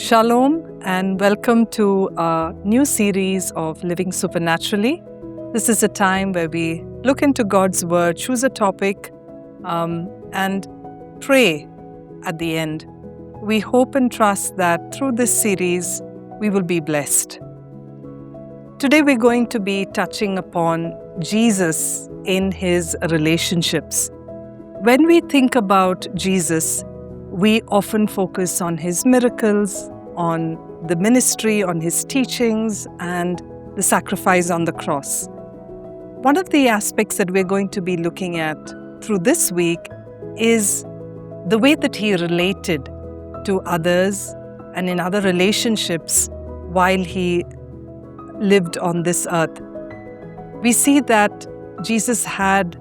Shalom and welcome to our new series of Living Supernaturally. This is a time where we look into God's Word, choose a topic, and pray at the end. We hope and trust that through this series, we will be blessed. Today we're going to be touching upon Jesus in His relationships. When we think about Jesus, we often focus on His miracles, on the ministry, on His teachings, and the sacrifice on the cross. One of the aspects that we're going to be looking at through this week is the way that He related to others and in other relationships while He lived on this earth. We see that Jesus had,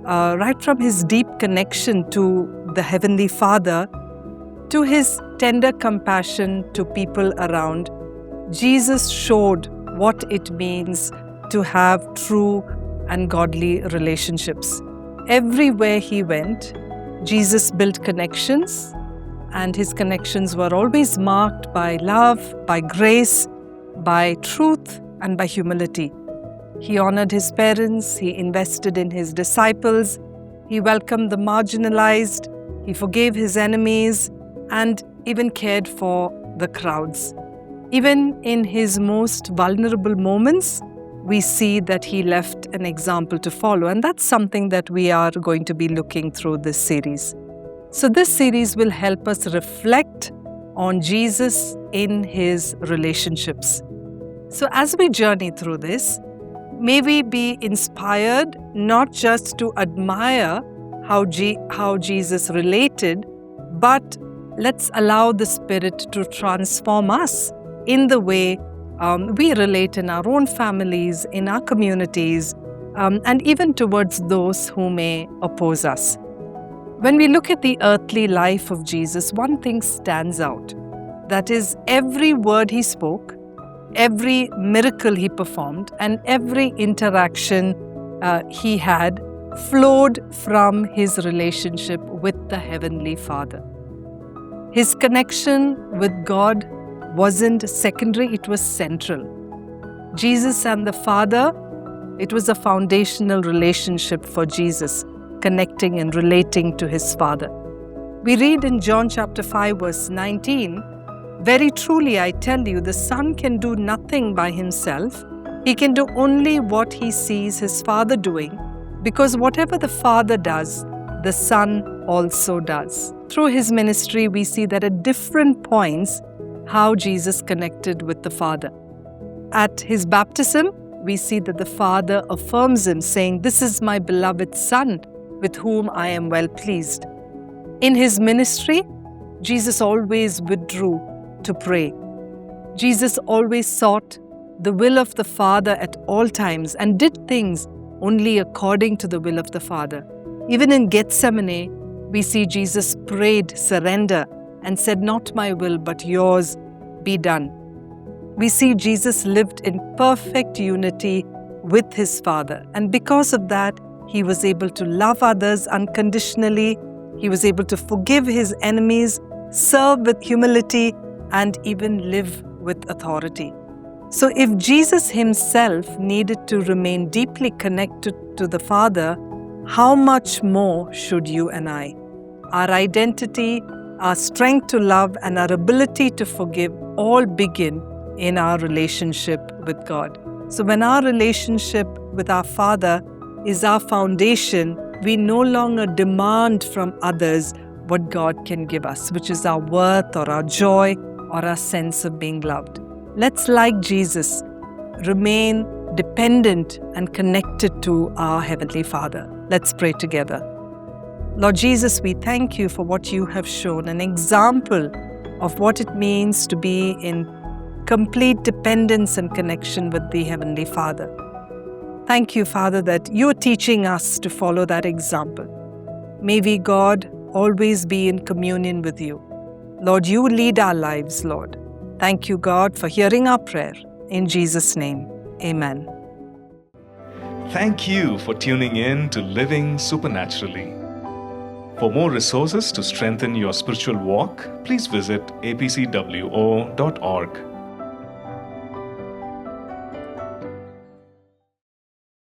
right from His deep connection to the Heavenly Father, to His tender compassion to people around, Jesus showed what it means to have true and godly relationships. Everywhere He went, Jesus built connections, and His connections were always marked by love, by grace, by truth, and by humility. He honored His parents, He invested in His disciples, He welcomed the marginalized, He forgave His enemies, and even cared for the crowds. Even in His most vulnerable moments, we see that He left an example to follow, and that's something that we are going to be looking through this series. So this series will help us reflect on Jesus in His relationships. So as we journey through this, may we be inspired not just to admire how Jesus related, but let's allow the Spirit to transform us in the way we relate in our own families, in our communities, and even towards those who may oppose us. When we look at the earthly life of Jesus, one thing stands out. That is, every word He spoke, every miracle He performed, and every interaction He had flowed from His relationship with the Heavenly Father. His connection with God wasn't secondary, it was central. Jesus and the Father, it was a foundational relationship for Jesus, connecting and relating to His Father. We read in John chapter 5 verse 19, "Very truly I tell you, the Son can do nothing by Himself. He can do only what He sees His Father doing, because whatever the Father does, the Son also does." Through His ministry, we see that at different points, how Jesus connected with the Father. At His baptism, we see that the Father affirms Him, saying, "This is my beloved Son, with whom I am well pleased." In His ministry, Jesus always withdrew to pray. Jesus always sought the will of the Father at all times and did things only according to the will of the Father. Even in Gethsemane, we see Jesus prayed surrender and said, "Not my will, but yours be done." We see Jesus lived in perfect unity with His Father, and because of that, He was able to love others unconditionally. He was able to forgive His enemies, serve with humility, and even live with authority. So if Jesus Himself needed to remain deeply connected to the Father, how much more should you and I? Our identity, our strength to love, and our ability to forgive all begin in our relationship with God. So when our relationship with our Father is our foundation, we no longer demand from others what God can give us, which is our worth or our joy or our sense of being loved. Let's, like Jesus, remain dependent and connected to our Heavenly Father. Let's pray together. Lord Jesus, we thank You for what You have shown, an example of what it means to be in complete dependence and connection with the Heavenly Father. Thank You, Father, that You're teaching us to follow that example. May we, God, always be in communion with You. Lord, You lead our lives, Lord. Thank You, God, for hearing our prayer. In Jesus' name, amen. Thank you for tuning in to Living Supernaturally. For more resources to strengthen your spiritual walk, please visit apcwo.org.